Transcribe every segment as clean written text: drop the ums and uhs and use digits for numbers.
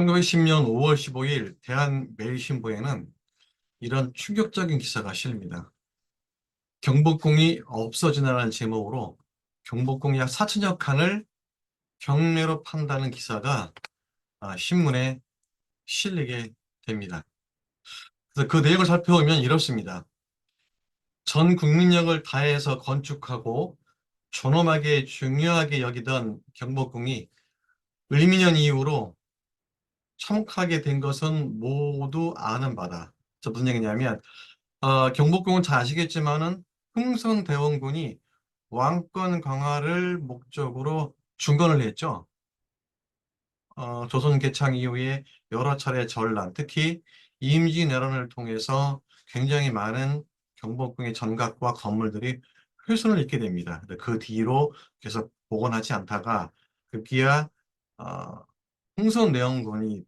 1910년 5월 15일 대한매일신보에는 이런 충격적인 기사가 실립니다. 경복궁이 없어지나라는 제목으로 경복궁 약 4천여 칸을 경매로 판다는 기사가 신문에 실리게 됩니다. 그래서 그 내용을 살펴보면 이렇습니다. 전 국민력을 다해서 건축하고 존엄하게 중요하게 여기던 경복궁이 을미년 이후로 참혹하게 된 것은 모두 아는 바다. 무슨 얘기냐면 경복궁은 잘 아시겠지만은 흥선대원군이 왕권 강화를 목적으로 중건을 했죠. 조선 개창 이후에 여러 차례 전란, 특히 임진왜란을 통해서 굉장히 많은 경복궁의 전각과 건물들이 훼손을 입게 됩니다. 근데 그 뒤로 계속 복원하지 않다가 급기야 흥선대원군이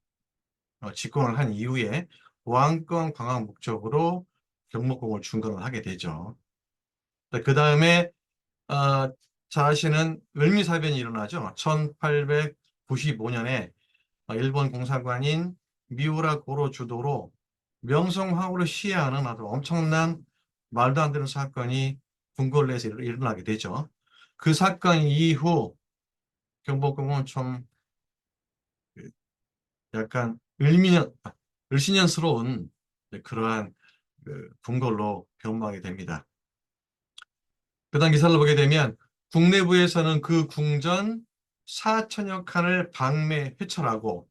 집권을 한 이후에 왕권 강화 목적으로 경복궁을 중건을 하게 되죠. 그 다음에 잘 아시는 을미사변이 일어나죠. 1895년에 일본 공사관인 미우라 고로 주도로 명성황후를 시해하는 아주 엄청난 말도 안 되는 사건이 궁궐 내에서 일어나게 되죠. 그 사건 이후 경복궁은 좀 약간 을씨년스러운 그러한 궁궐로 변모하게 됩니다. 그다음 기사를 보게 되면 국내부에서는 그 궁전 4천여 칸을 방매 회철하고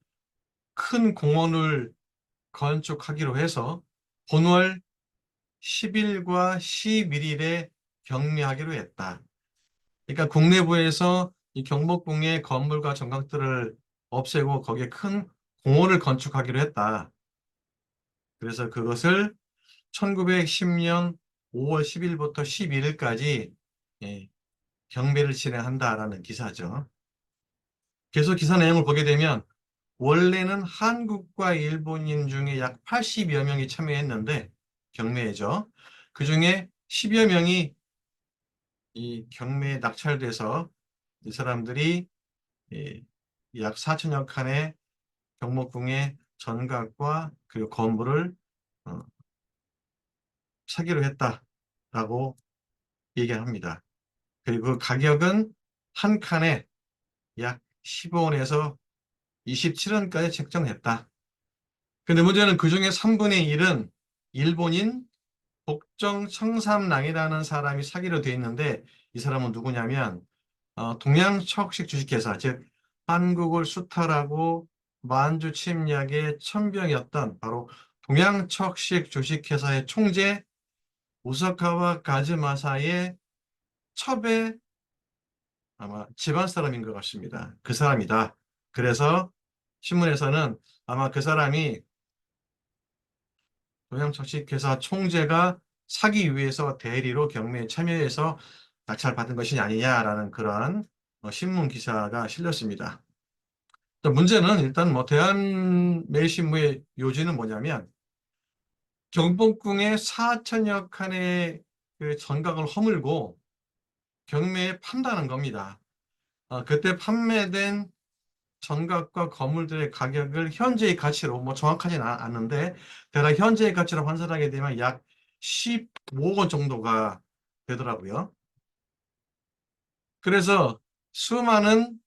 큰 공원을 건축하기로 해서 본월 10일과 11일에 경매하기로 했다. 그러니까 국내부에서 이 경복궁의 건물과 정각들을 없애고 거기에 큰 공원을 건축하기로 했다. 그래서 그것을 1910년 5월 10일부터 11일까지 경매를 진행한다라는 기사죠. 계속 기사 내용을 보게 되면 원래는 한국과 일본인 중에 약 80여 명이 참여했는데 경매죠. 그중에 10여 명이 이 경매에 낙찰돼서 이 사람들이 약 4천여 칸의 경복궁의 전각과 그 건물을 어, 사기로 했다라고 얘기합니다. 그리고 그 가격은 한 칸에 약 15원에서 27원까지 책정했다. 근데 문제는 그중에 3분의 1은 일본인 복정 청삼랑이라는 사람이 사기로 돼 있는데 이 사람은 누구냐면 동양척식 주식회사, 즉 한국을 수탈하고 만주 침략의 천병이었던 바로 동양척식 주식회사의 총재 우사카와 가즈마사의 첩의 아마 집안 사람인 것 같습니다. 그 사람이다. 그래서 신문에서는 아마 그 사람이 동양척식회사 총재가 사기 위해서 대리로 경매에 참여해서 낙찰받은 것이 아니냐라는 그러한 신문 기사가 실렸습니다. 문제는 일단 대한매일신문의 요지는 뭐냐면 경복궁의 4천여 칸의 그 전각을 허물고 경매에 판다는 겁니다. 그때 판매된 전각과 건물들의 가격을 현재의 가치로 정확하지는 않는데 대략 현재의 가치로 환산하게 되면 약 15억 원 정도가 되더라고요. 그래서 수많은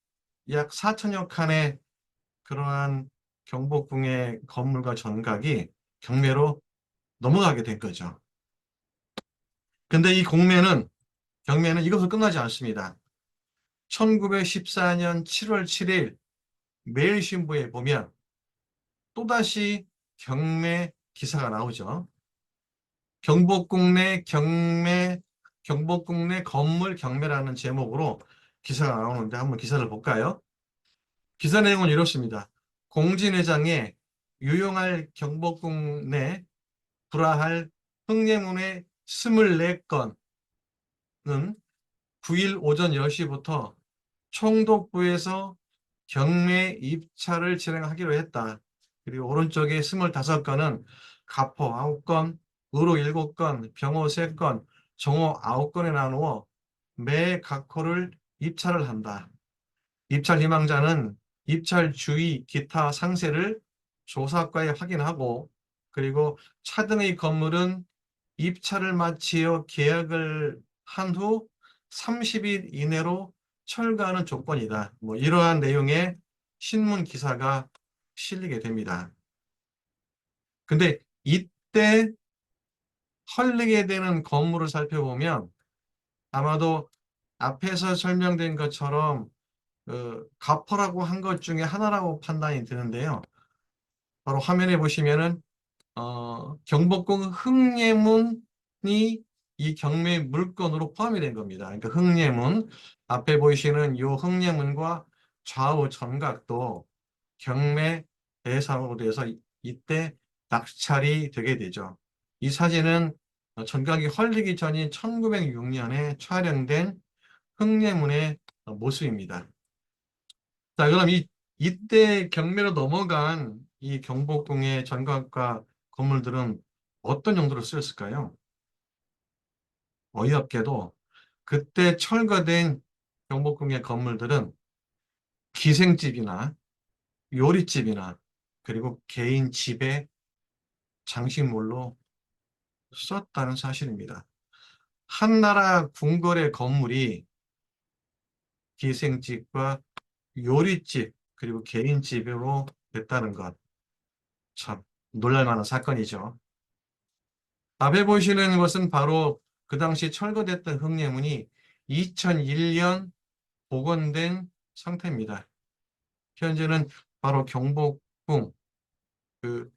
약 4천여 칸의 그러한 경복궁의 건물과 전각이 경매로 넘어가게 된 거죠. 근데 이 경매는 이것으로 끝나지 않습니다. 1914년 7월 7일 매일신보에 보면 또다시 경매 기사가 나오죠. 경복궁 내 건물 경매라는 제목으로 기사가 나오는데 한번 기사를 볼까요? 기사 내용은 이렇습니다. 공진회장의 유용할 경복궁 내 불화할 흥례문의 24건은 9일 오전 10시부터 총독부에서 경매 입찰을 진행하기로 했다. 그리고 오른쪽에 25건은 가포 9건, 의로 7건, 병호 3건, 정호 9건에 나누어 매 각 호를 입찰을 한다. 입찰 희망자는 입찰 주의 기타 상세를 조사과에 확인하고, 그리고 차등의 건물은 입찰을 마치어 계약을 한 후 30일 이내로 철거하는 조건이다. 뭐 이러한 내용의 신문 기사가 실리게 됩니다. 근데 이때 헐리게 되는 건물을 살펴보면 아마도 앞에서 설명된 것처럼 가퍼라고 한 것 중에 하나라고 판단이 드는데요. 바로 화면에 보시면은 경복궁 흥례문이 이 경매 물건으로 포함이 된 겁니다. 그러니까 흥례문, 앞에 보이시는 이 흥례문과 좌우 전각도 경매 대상으로 돼서 이때 낙찰이 되게 되죠. 이 사진은 전각이 헐리기 전인 1906년에 촬영된 흥례문의 모습입니다. 자, 그럼 이때 경매로 넘어간 이 경복궁의 전각과 건물들은 어떤 용도로 쓰였을까요? 어이없게도 그때 철거된 경복궁의 건물들은 기생집이나 요리집이나 그리고 개인 집의 장식물로 썼다는 사실입니다. 한나라 궁궐의 건물이 기생집과 요리집 그리고 개인집으로 됐다는 것, 참 놀랄만한 사건이죠. 앞에 보시는 것은 바로 그 당시 철거됐던 흥례문이 2001년 복원된 상태입니다. 현재는 바로 경복궁 그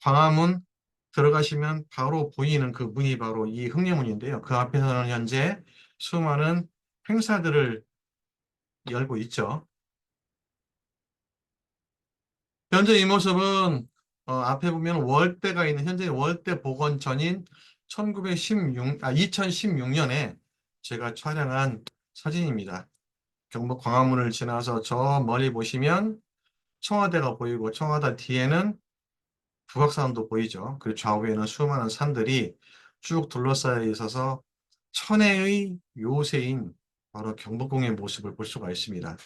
광화문 들어가시면 바로 보이는 그 문이 바로 이 흥례문인데요. 그 앞에서는 현재 수많은 행사들을 열고 있죠. 현재 이 모습은 앞에 보면 월대가 있는 현재 월대 복원 전인 2016년에 제가 촬영한 사진입니다. 경복 광화문을 지나서 저 멀리 보시면 청와대가 보이고 청와대 뒤에는 북악산도 보이죠. 그리고 좌우에는 수많은 산들이 쭉 둘러싸여 있어서 천혜의 요새인 바로 경복궁의 모습을 볼 수가 있습니다.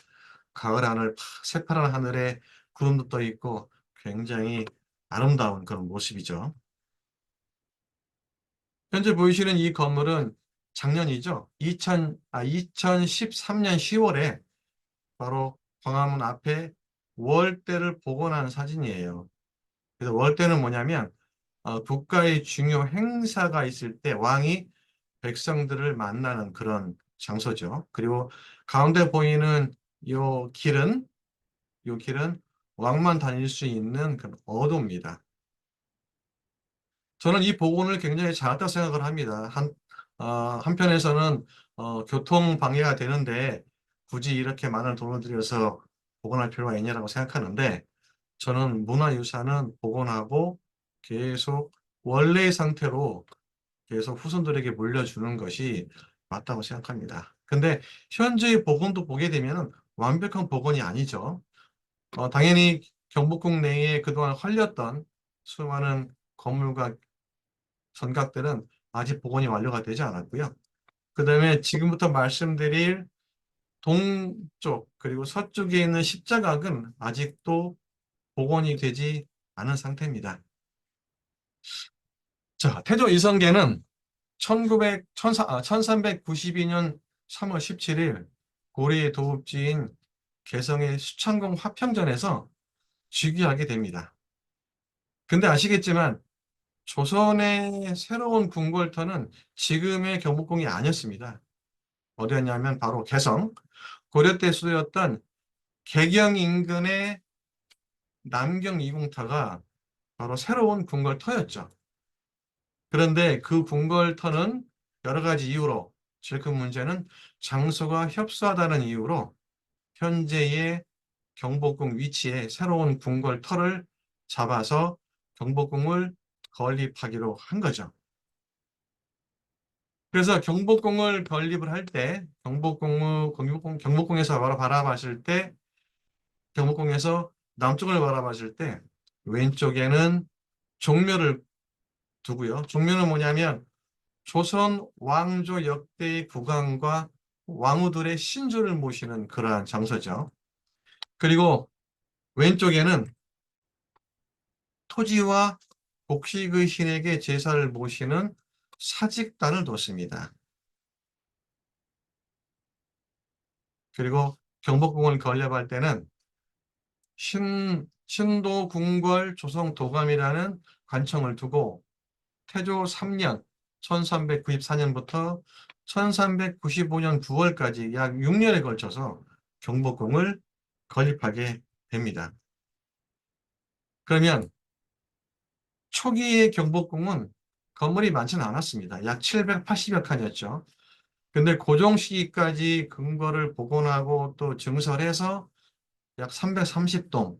가을 하늘, 새파란 하늘에 구름도 떠 있고 굉장히 아름다운 그런 모습이죠. 현재 보이시는 이 건물은 작년이죠. 2013년 10월에 바로 광화문 앞에 월대를 복원한 사진이에요. 그래서 월대는 뭐냐면 국가의 중요 행사가 있을 때 왕이 백성들을 만나는 그런 장소죠. 그리고 가운데 보이는 요 길은 왕만 다닐 수 있는 그런 어도입니다. 저는 이 복원을 굉장히 잘했다고 생각을 합니다. 한편에서는 교통 방해가 되는데 굳이 이렇게 많은 돈을 들여서 복원할 필요가 있냐라고 생각하는데 저는 문화유산은 복원하고 계속 원래의 상태로 계속 후손들에게 물려주는 것이 맞다고 생각합니다. 근데 현재의 복원도 보게 되면 완벽한 복원이 아니죠. 당연히 경복궁 내에 그동안 헐렸던 수많은 건물과 전각들은 아직 복원이 완료가 되지 않았고요. 그 다음에 지금부터 말씀드릴 동쪽 그리고 서쪽에 있는 십자각은 아직도 복원이 되지 않은 상태입니다. 자, 태조 이성계는 1392년 3월 17일 고려의 도읍지인 개성의 수창공 화평전에서 즉위하게 됩니다. 근데 아시겠지만 조선의 새로운 궁궐터는 지금의 경복궁이 아니었습니다. 어디였냐면 바로 개성, 고려 때 수도였던 개경 인근의 남경 이궁터가 바로 새로운 궁궐터였죠. 그런데 그 궁궐터는 여러 가지 이유로, 제일 큰 문제는 장소가 협소하다는 이유로 현재의 경복궁 위치에 새로운 궁궐터를 잡아서 경복궁을 건립하기로 한 거죠. 그래서 경복궁을 건립을 할 때 경복궁에서 바라봤을 때 경복궁에서 남쪽을 바라봤을 때 왼쪽에는 종묘를 두고요. 종묘는 뭐냐면 조선 왕조 역대의 국왕과 왕후들의 신주를 모시는 그러한 장소죠. 그리고 왼쪽에는 토지와 곡식의 신에게 제사를 모시는 사직단을 뒀습니다. 그리고 경복궁을 건립할 때는 신도 궁궐 조성 도감이라는 관청을 두고 태조 3년 1394년부터 1395년 9월까지 약 6년에 걸쳐서 경복궁을 건립하게 됩니다. 그러면 초기의 경복궁은 건물이 많지는 않았습니다. 약 780여 칸이었죠. 근데 고종 시기까지 근거를 복원하고 또 증설해서 약 330동,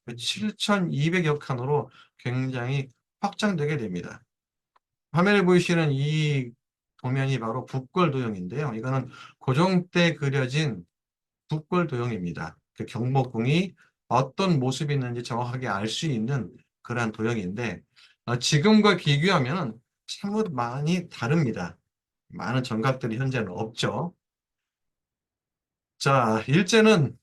7,200여 칸으로 굉장히 확장되게 됩니다. 화면에 보이시는 이 도면이 바로 북궐도형인데요. 이거는 고종 때 그려진 북궐도형입니다. 그 경복궁이 어떤 모습이 있는지 정확하게 알 수 있는 그러한 도형인데 지금과 비교하면 사뭇 많이 다릅니다. 많은 정각들이 현재는 없죠. 자, 일제는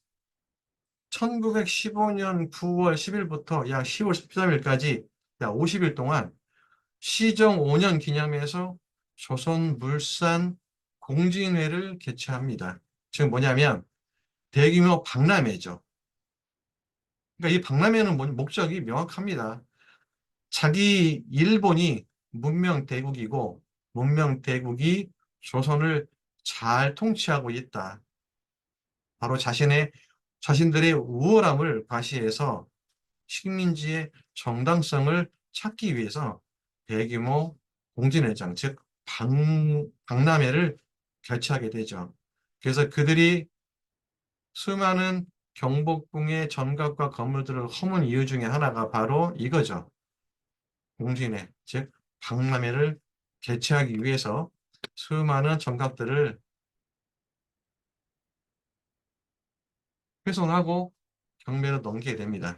1915년 9월 10일부터 약 10월 13일까지 약 50일 동안 시정 5년 기념해서 조선물산 공진회를 개최합니다. 지금 뭐냐면 대규모 박람회죠. 그러니까 이 박람회는 목적이 명확합니다. 자기 일본이 문명 대국이고 문명 대국이 조선을 잘 통치하고 있다. 바로 자신들의 우월함을 과시해서 식민지의 정당성을 찾기 위해서 대규모 공진회장, 즉 박람회를 개최하게 되죠. 그래서 그들이 수많은 경복궁의 전각과 건물들을 허문 이유 중에 하나가 바로 이거죠. 공진회, 즉 박람회를 개최하기 위해서 수많은 정각들을 훼손하고 경매로 넘기게 됩니다.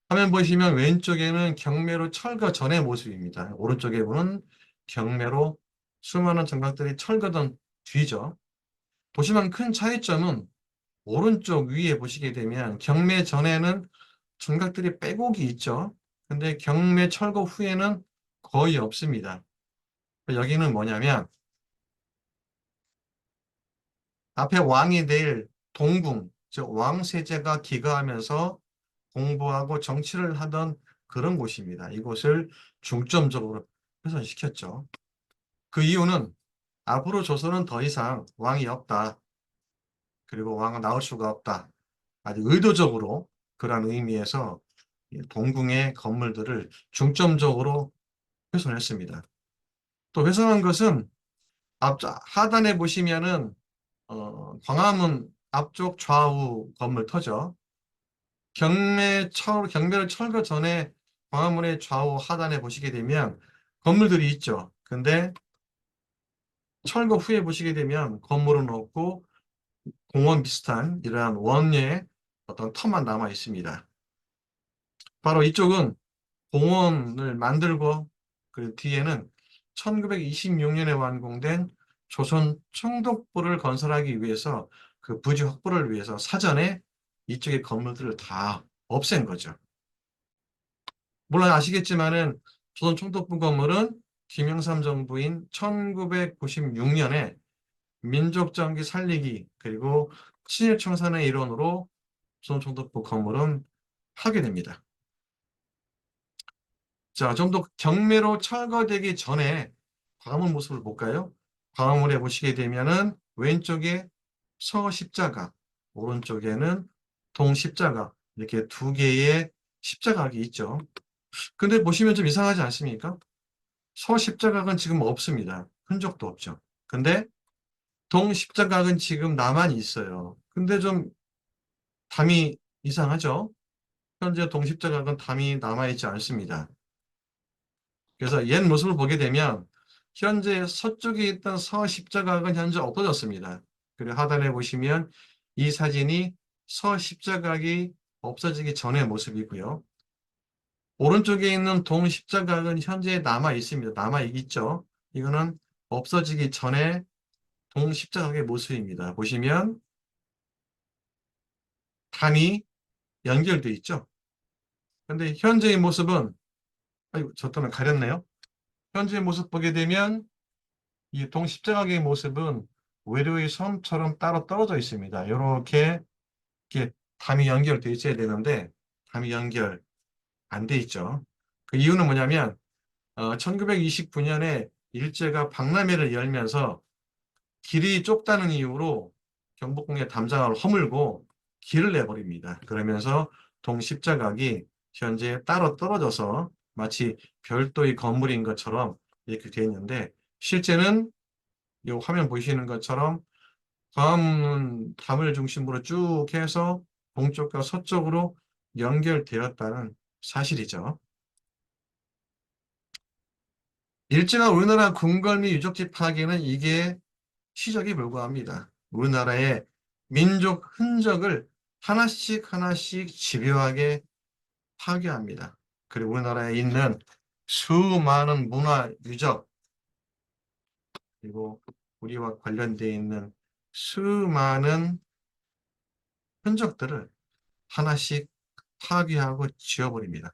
화면 보시면 왼쪽에는 경매로 철거 전의 모습입니다. 오른쪽에 보는 경매로 수많은 정각들이 철거된 뒤죠. 보시면 큰 차이점은 오른쪽 위에 보시게 되면 경매 전에는 정각들이 빼곡이 있죠. 근데 경매 철거 후에는 거의 없습니다. 여기는 뭐냐면 앞에 왕이 될 동궁, 즉 왕세자가 기거하면서 공부하고 정치를 하던 그런 곳입니다. 이곳을 중점적으로 훼손시켰죠. 그 이유는 앞으로 조선은 더 이상 왕이 없다. 그리고 왕은 나올 수가 없다. 아주 의도적으로 그러한 의미에서 동궁의 건물들을 중점적으로 훼손했습니다. 또 훼손한 것은 하단에 보시면은 광화문 앞쪽 좌우 건물 터죠. 경매를 철거 전에 광화문의 좌우 하단에 보시게 되면 건물들이 있죠. 근데 철거 후에 보시게 되면 건물은 없고 공원 비슷한 이러한 원예 어떤 터만 남아 있습니다. 바로 이쪽은 공원을 만들고 그 뒤에는 1926년에 완공된 조선 총독부를 건설하기 위해서 그 부지 확보를 위해서 사전에 이쪽의 건물들을 다 없앤 거죠. 물론 아시겠지만은 조선 총독부 건물은 김영삼 정부인 1996년에 민족정기 살리기 그리고 친일청산의 일원으로 조선 총독부 건물은 파괴됩니다. 자, 좀 더 경매로 철거되기 전에 광화문 모습을 볼까요? 광화문에 보시게 되면은 왼쪽에 서십자가, 오른쪽에는 동십자가 이렇게 두 개의 십자각이 있죠. 근데 보시면 좀 이상하지 않습니까? 서십자각은 지금 없습니다. 흔적도 없죠. 근데 동십자각은 지금 나만 있어요. 근데 좀 담이 이상하죠? 현재 동십자각은 담이 남아있지 않습니다. 그래서 옛 모습을 보게 되면 현재 서쪽에 있던 서십자각은 현재 없어졌습니다. 그리고 하단에 보시면 이 사진이 서십자각이 없어지기 전의 모습이고요. 오른쪽에 있는 동십자각은 현재 남아 있습니다. 남아 있죠. 이거는 없어지기 전에 동십자각의 모습입니다. 보시면 담이 연결돼 있죠. 근데 현재의 모습은, 아이고, 저 때문에 가렸네요. 현재의 모습 보게 되면 이 동십자각의 모습은 외료의 섬처럼 따로 떨어져 있습니다. 이렇게 담이 연결돼 있어야 되는데 담이 연결 안 돼 있죠. 그 이유는 뭐냐면 1929년에 일제가 박람회를 열면서 길이 좁다는 이유로 경복궁의 담장을 허물고 길을 내버립니다. 그러면서 동십자각이 현재 따로 떨어져서 마치 별도의 건물인 것처럼 이렇게 되어 있는데 실제는 이 화면 보시는 것처럼 담을 중심으로 쭉 해서 동쪽과 서쪽으로 연결되었다는 사실이죠. 일제가 우리나라 궁궐 및 유적지 파괴는 이게 시적에 불과합니다. 우리나라의 민족 흔적을 하나씩 하나씩 집요하게 파괴합니다. 그리고 우리나라에 있는 수많은 문화 유적 그리고 우리와 관련되어 있는 수많은 흔적들을 하나씩 파괴하고 지워버립니다.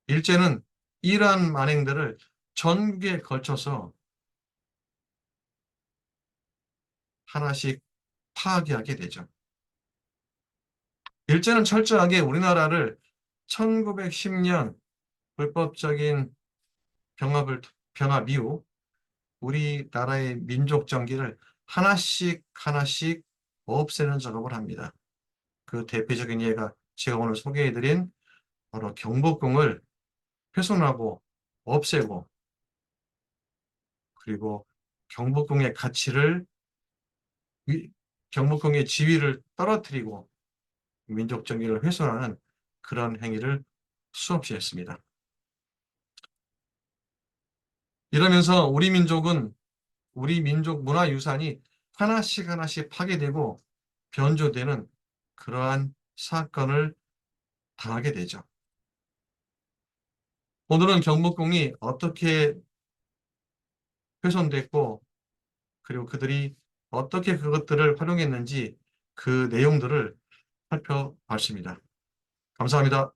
일제는 이러한 만행들을 전국에 걸쳐서 하나씩 파괴하게 되죠. 일제는 철저하게 우리나라를 1910년 불법적인 병합 이후 우리나라의 민족 정기를 하나씩 하나씩 없애는 작업을 합니다. 그 대표적인 예가 제가 오늘 소개해드린 바로 경복궁을 훼손하고 없애고 그리고 경복궁의 가치를 경복궁의 지위를 떨어뜨리고 민족 정기를 훼손하는 그런 행위를 수없이 했습니다. 이러면서 우리 민족 문화유산이 하나씩 하나씩 파괴되고 변조되는 그러한 사건을 당하게 되죠. 오늘은 경복궁이 어떻게 훼손됐고 그리고 그들이 어떻게 그것들을 활용했는지 그 내용들을 살펴봤습니다. 감사합니다.